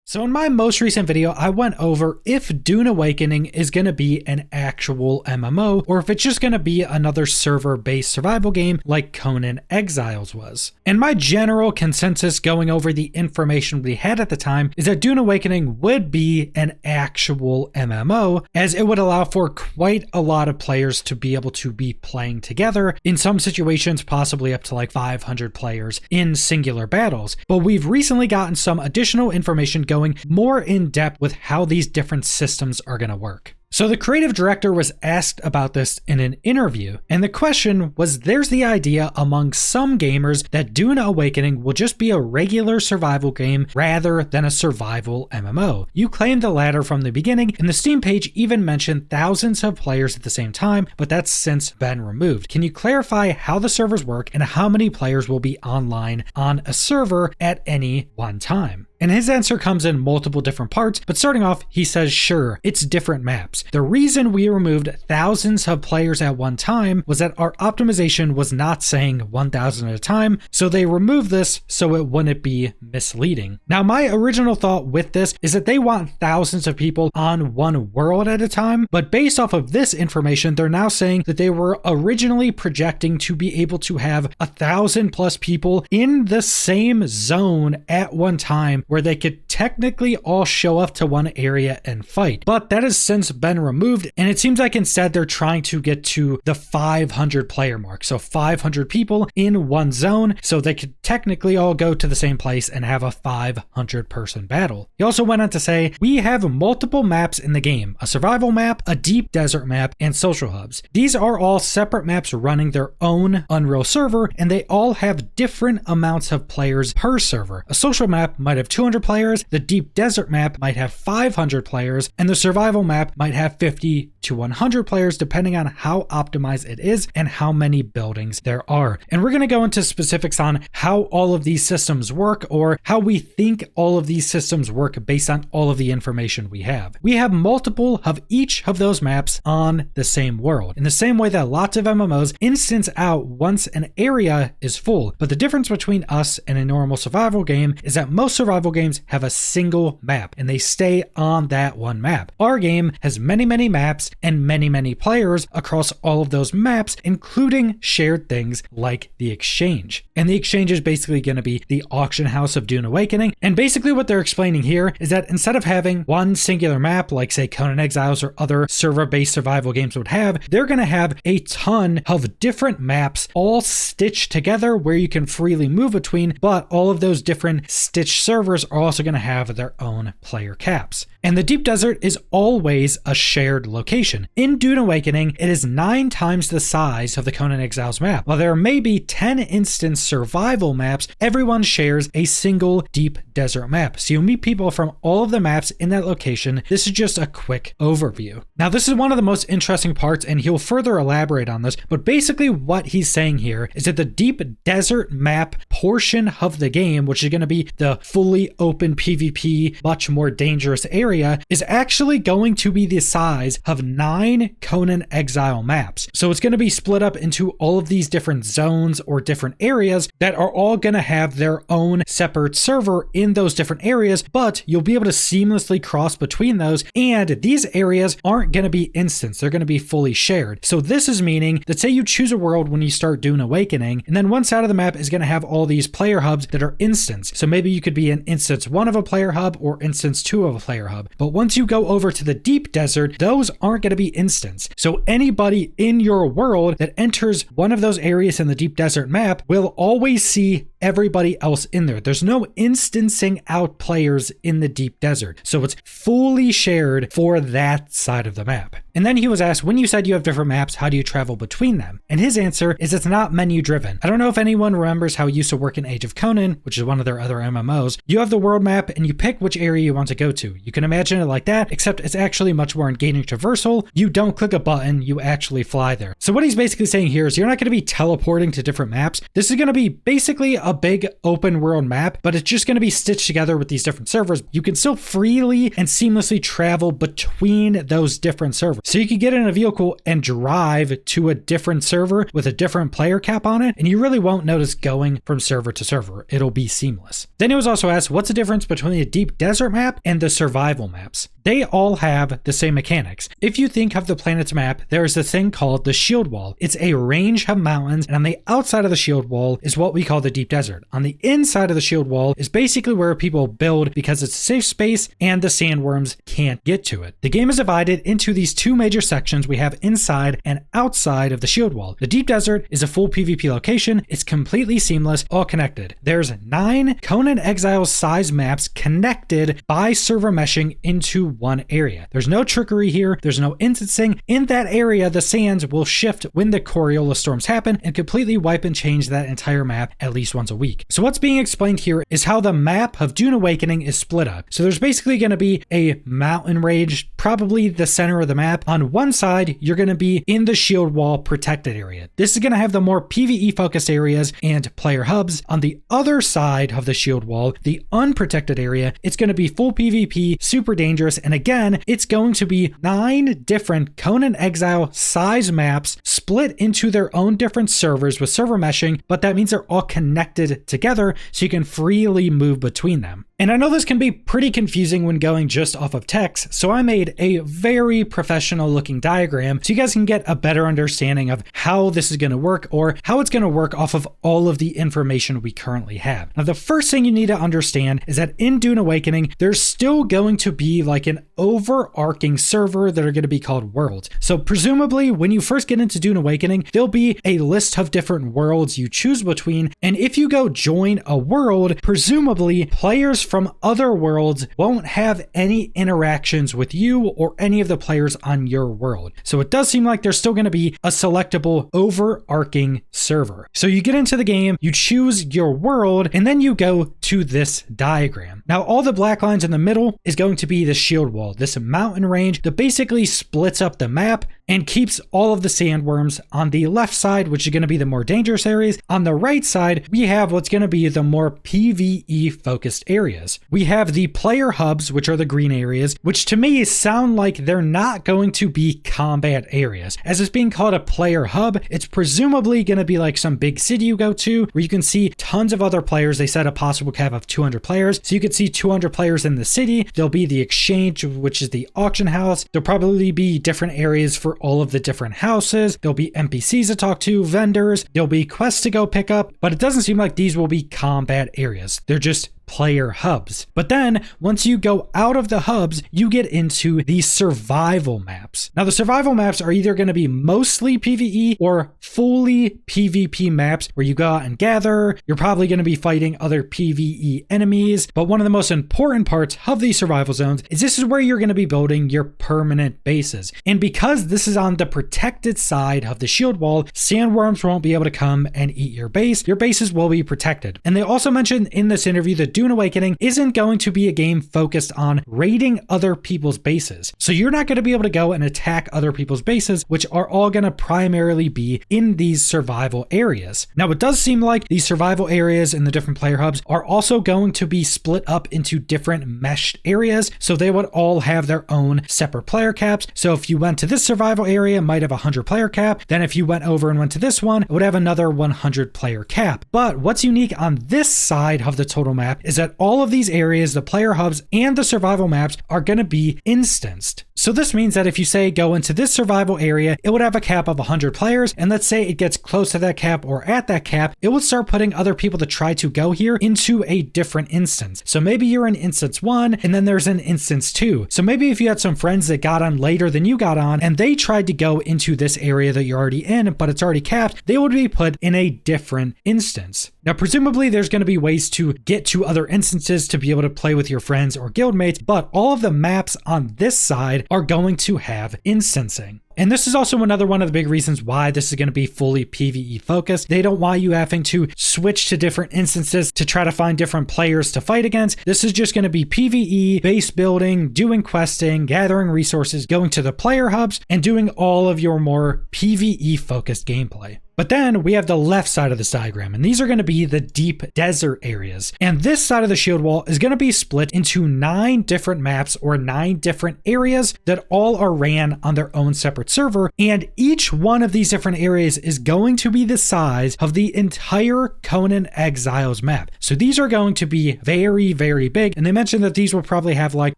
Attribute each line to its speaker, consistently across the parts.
Speaker 1: So in my most recent video, I went over if Dune Awakening is going to be an actual MMO or if it's just going to be another server-based survival game like Conan Exiles was. And my general consensus going over the information we had at the time is that Dune Awakening would be an actual MMO, as it would allow for quite a lot of players to be able to be playing together, in some situations possibly up to like 500 players in singular battles. But we've recently gotten some additional information going more in depth with how these different systems are going to work. So the creative director was asked about this in an interview, and the question was, there's the idea among some gamers that Dune Awakening will just be a regular survival game rather than a survival MMO. You claimed the latter from the beginning, and the Steam page even mentioned thousands of players at the same time, but that's since been removed. Can you clarify how the servers work and how many players will be online on a server at any one time? And his answer comes in multiple different parts, but starting off, he says, sure, it's different maps. The reason we removed thousands of players at one time was that our optimization was not saying 1,000 at a time, so they removed this so it wouldn't be misleading. Now, my original thought with this is that they want thousands of people on one world at a time, but based off of this information, they're now saying that they were originally projecting to be able to have 1,000 plus people in the same zone at one time, where they could technically all show up to one area and fight. But that has since been removed, and it seems like instead they're trying to get to the 500 player mark. So 500 people in one zone, so they could technically all go to the same place and have a 500 person battle. He also went on to say, we have multiple maps in the game, a survival map, a deep desert map, and social hubs. These are all separate maps running their own Unreal server, and they all have different amounts of players per server. A social map might have 200 players, the deep desert map might have 500 players, and the survival map might have 50 to 100 players depending on how optimized it is and how many buildings there are. And we're going to go into specifics on how all of these systems work, or how we think all of these systems work based on all of the information we have. We have multiple of each of those maps on the same world, in the same way that lots of MMOs instance out once an area is full. But the difference between us and a normal survival game is that most survival games have a single map and they stay on that one map. Our game has many maps and many players across all of those maps, including shared things like the exchange. And the exchange is basically going to be the auction house of Dune Awakening. And basically what they're explaining here is that instead of having one singular map like say Conan Exiles or other server-based survival games would have, they're going to have a ton of different maps all stitched together where you can freely move between, but all of those different stitched servers are also going to have their own player caps. And the deep desert is always a shared location. In Dune Awakening, it is 9 times the size of the Conan Exiles map. While there may be 10 instance survival maps, everyone shares a single deep desert map. So you'll meet people from all of the maps in that location. This is just a quick overview. Now, this is one of the most interesting parts, and he'll further elaborate on this, but basically what he's saying here is that the deep desert map portion of the game, which is going to be the fully open PvP, much more dangerous area, is actually going to be the size of 9 Conan Exile maps. So it's going to be split up into all of these different zones or different areas that are all going to have their own separate server in those different areas, but you'll be able to seamlessly cross between those, and these areas aren't going to be instanced. They're going to be fully shared. So this is meaning that say you choose a world when you start Dune Awakening, and then one side of the map is going to have all these player hubs that are instanced. So maybe you could be in instance 1 of a player hub or instance 2 of a player hub. But once you go over to the deep desert, those aren't going to be instanced. So anybody in your world that enters one of those areas in the deep desert map will always see everybody else in there. There's no instancing out players in the deep desert. So it's fully shared for that side of the map. And then he was asked, when you said you have different maps, how do you travel between them? And his answer is it's not menu driven. I don't know if anyone remembers how it used to work in Age of Conan, which is one of their other MMOs. You have the world map and you pick which area you want to go to. You can imagine it like that, except it's actually much more engaging traversal console, you don't click a button, you actually fly there. So what he's basically saying here is you're not going to be teleporting to different maps. This is going to be basically a big open world map, but it's just going to be stitched together with these different servers. You can still freely and seamlessly travel between those different servers. So you can get in a vehicle and drive to a different server with a different player cap on it, and you really won't notice going from server to server. It'll be seamless. Then he was also asked, what's the difference between the deep desert map and the survival maps? They all have the same mechanics. If you think of the planet's map, there is a thing called the shield wall. It's a range of mountains, and on the outside of the shield wall is what we call the deep desert. On the inside of the shield wall is basically where people build because it's a safe space and the sandworms can't get to it. The game is divided into these two major sections we have inside and outside of the shield wall. The deep desert is a full PvP location. It's completely seamless, all connected. There's 9 Conan Exiles size maps connected by server meshing into one area. There's no trickery here. There's no instancing. In that area, the sands will shift when the Coriolis storms happen and completely wipe and change that entire map at least once a week. So what's being explained here is how the map of Dune Awakening is split up. So there's basically going to be a mountain range, probably the center of the map. On one side, you're going to be in the shield wall protected area. This is going to have the more PvE focused areas and player hubs. On the other side of the shield wall, the unprotected area, it's going to be full PvP, super dangerous, and again, it's going to be 9 different Conan Exile size maps split into their own different servers with server meshing, but that means they're all connected together so you can freely move between them. And I know this can be pretty confusing when going just off of text, so I made a very professional looking diagram so you guys can get a better understanding of how this is going to work or how it's going to work off of all of the information we currently have. Now, the first thing you need to understand is that in Dune Awakening, there's still going to be like an overarching server that are going to be called worlds. So presumably when you first get into Dune Awakening, there'll be a list of different worlds you choose between, and if you go join a world, presumably players from other worlds won't have any interactions with you or any of the players on your world. So it does seem like there's still going to be a selectable overarching server. So you get into the game, you choose your world, and then you go to this diagram. Now all the black lines in the middle is going to be the shield wall, this mountain range that basically splits up the map and keeps all of the sandworms on the left side, which is going to be the more dangerous areas. On the right side, we have what's going to be the more PvE focused areas. We have the player hubs, which are the green areas, which to me sound like they're not going to be combat areas. As it's being called a player hub, it's presumably going to be like some big city you go to where you can see tons of other players. They set a possible cap of 200 players. So you could see 200 players in the city. There'll be the exchange, which is the auction house. There'll probably be different areas for all of the different houses. There'll be NPCs to talk to, vendors. There'll be quests to go pick up, but it doesn't seem like these will be combat areas. They're just player hubs. But then once you go out of the hubs, you get into the survival maps. Now the survival maps are either going to be mostly PvE or fully PvP maps where you go out and gather. You're probably going to be fighting other PvE enemies. But one of the most important parts of these survival zones is this is where you're going to be building your permanent bases. And because this is on the protected side of the shield wall, sandworms won't be able to come and eat your base. Your bases will be protected. And they also mentioned in this interview that Dune Awakening isn't going to be a game focused on raiding other people's bases. So you're not going to be able to go and attack other people's bases, which are all going to primarily be in these survival areas. Now, it does seem like these survival areas in the different player hubs are also going to be split up into different meshed areas. So they would all have their own separate player caps. So if you went to this survival area, it might have a 100 player cap. Then if you went over and went to this one, it would have another 100 player cap. But what's unique on this side of the total map is that all of these areas, the player hubs and the survival maps, are going to be instanced. So this means that if you say go into this survival area, it would have a cap of 100 players. And let's say it gets close to that cap or at that cap, it would start putting other people to try to go here into a different instance. So maybe you're in instance 1 and then there's an instance 2. So maybe if you had some friends that got on later than you got on and they tried to go into this area that you're already in, but it's already capped, they would be put in a different instance. Now, presumably there's going to be ways to get to other instances to be able to play with your friends or guildmates, but all of the maps on this side are going to have instancing. And this is also another one of the big reasons why this is going to be fully PvE focused. They don't want you having to switch to different instances to try to find different players to fight against. This is just going to be PvE, base building, doing questing, gathering resources, going to the player hubs, and doing all of your more PvE focused gameplay. But then we have the left side of this diagram, and these are going to be the deep desert areas. And this side of the shield wall is going to be split into 9 different maps or 9 different areas that all are ran on their own separate server. And each one of these different areas is going to be the size of the entire Conan Exiles map. So these are going to be very, very big. And they mentioned that these will probably have like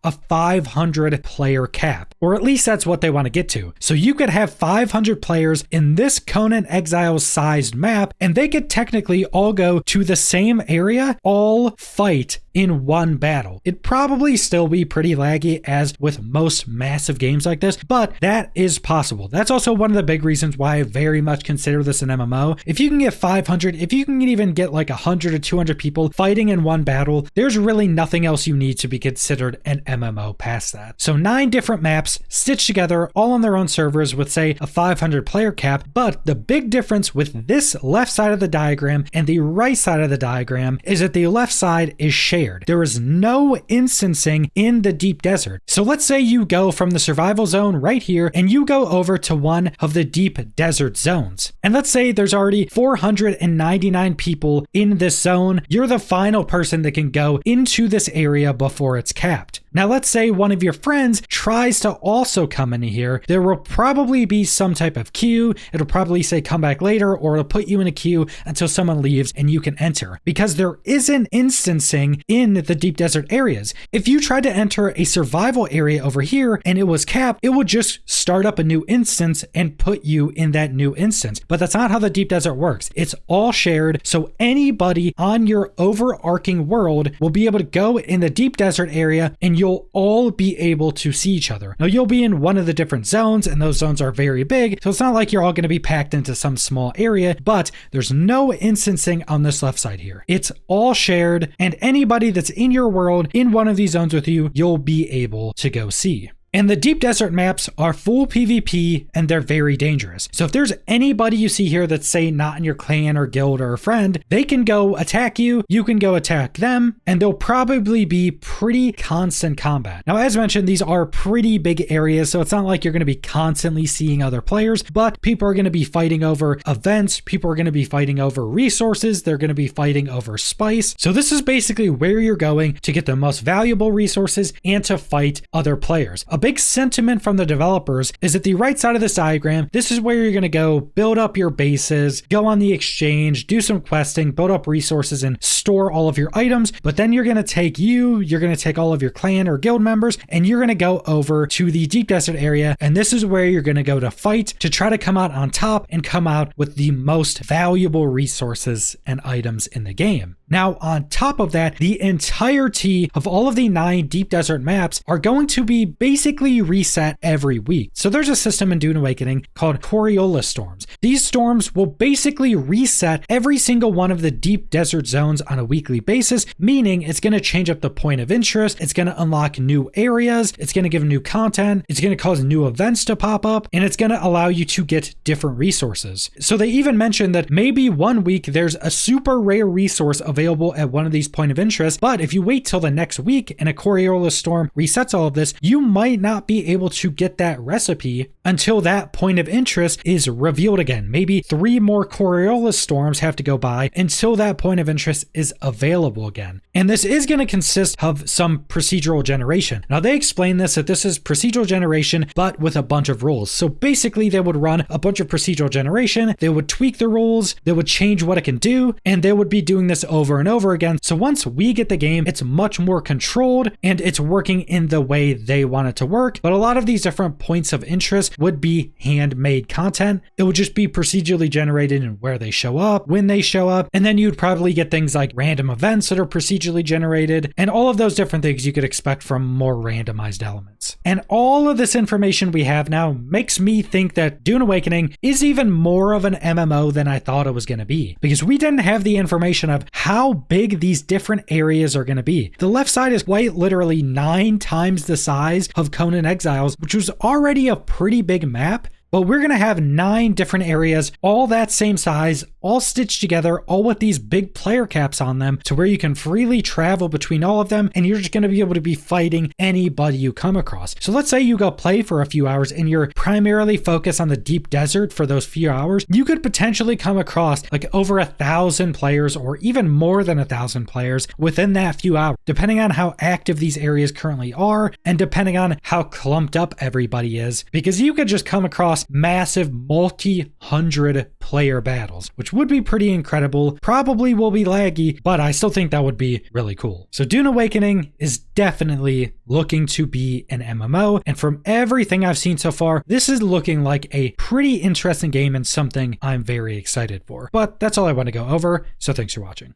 Speaker 1: a 500 player cap, or at least that's what they want to get to. So you could have 500 players in this Conan Exiles sized map, and they could technically all go to the same area, all fight in one battle. It'd probably still be pretty laggy as with most massive games like this, but that is possible. That's also one of the big reasons why I very much consider this an MMO. If you can get 500, if you can even get like 100 or 200 people fighting in one battle, there's really nothing else you need to be considered an MMO past that. So 9 different maps stitched together, all on their own servers with say a 500 player cap, but the big difference with this left side of the diagram and the right side of the diagram is that the left side is shared. There is no instancing in the deep desert. So let's say you go from the survival zone right here and you go over to one of the deep desert zones. And let's say there's already 499 people in this zone. You're the final person that can go into this area before it's capped. Now let's say one of your friends tries to also come in here. There will probably be some type of queue. It'll probably say come back later, or it'll put you in a queue until someone leaves and you can enter, because there isn't instancing in the deep desert areas. If you tried to enter a survival area over here and it was capped, it would just start up a new instance and put you in that new instance. But that's not how the deep desert works. It's all shared. So anybody on your overarching world will be able to go in the deep desert area and you'll all be able to see each other. Now you'll be in one of the different zones, and those zones are very big. So it's not like you're all going to be packed into some small area, but there's no instancing on this left side here. It's all shared, and anybody that's in your world in one of these zones with you, you'll be able to go see. And the deep desert maps are full PvP, and they're very dangerous. So if there's anybody you see here that's say not in your clan or guild or a friend, they can go attack you, you can go attack them, and they'll probably be pretty constant combat. Now, as mentioned, these are pretty big areas, so it's not like you're going to be constantly seeing other players, but people are going to be fighting over events, people are going to be fighting over resources, they're going to be fighting over spice. So this is basically where you're going to get the most valuable resources and to fight other players. A big sentiment from the developers is that the right side of this diagram, this is where you're going to go build up your bases, go on the exchange, do some questing, build up resources, and store all of your items. But then you're going to take all of your clan or guild members, and you're going to go over to the deep desert area. And this is where you're going to go to fight to try to come out on top and come out with the most valuable resources and items in the game. Now, on top of that, the entirety of all of the 9 deep desert maps are going to be basically reset every week. So there's a system in Dune Awakening called Coriolis storms. These storms will basically reset every single one of the deep desert zones on a weekly basis, meaning it's going to change up the point of interest, it's going to unlock new areas, it's going to give new content, it's going to cause new events to pop up, and it's going to allow you to get different resources. So they even mentioned that maybe one week there's a super rare resource available at one of these point of interest, but if you wait till the next week and a Coriolis storm resets all of this, you might not be able to get that recipe until that point of interest is revealed again. Maybe 3 more Coriolis storms have to go by until that point of interest is available again. And this is going to consist of some procedural generation. Now they explain this, that this is procedural generation, but with a bunch of rules. So basically they would run a bunch of procedural generation, they would tweak the rules, they would change what it can do, and they would be doing this over and over again. So once we get the game, it's much more controlled and it's working in the way they want it to work. But a lot of these different points of interest would be handmade content. It would just be procedurally generated in where they show up, when they show up, and then you'd probably get things like random events that are procedurally generated, and all of those different things you could expect from more randomized elements. And all of this information we have now makes me think that Dune Awakening is even more of an MMO than I thought it was going to be, because we didn't have the information of how big these different areas are going to be. The left side is quite literally 9 times the size of Conan Exiles, which was already a pretty big map. But we're going to have 9 different areas, all that same size, all stitched together, all with these big player caps on them to where you can freely travel between all of them, and you're just going to be able to be fighting anybody you come across. So let's say you go play for a few hours and you're primarily focused on the deep desert for those few hours. You could potentially come across like over 1,000 players or even more than 1,000 players within that few hours, depending on how active these areas currently are and depending on how clumped up everybody is, because you could just come across massive multi-hundred player battles, which would be pretty incredible. Probably will be laggy, but I still think that would be really cool. So Dune Awakening is definitely looking to be an MMO, and from everything I've seen so far, this is looking like a pretty interesting game and something I'm very excited for. But that's all I want to go over, so thanks for watching.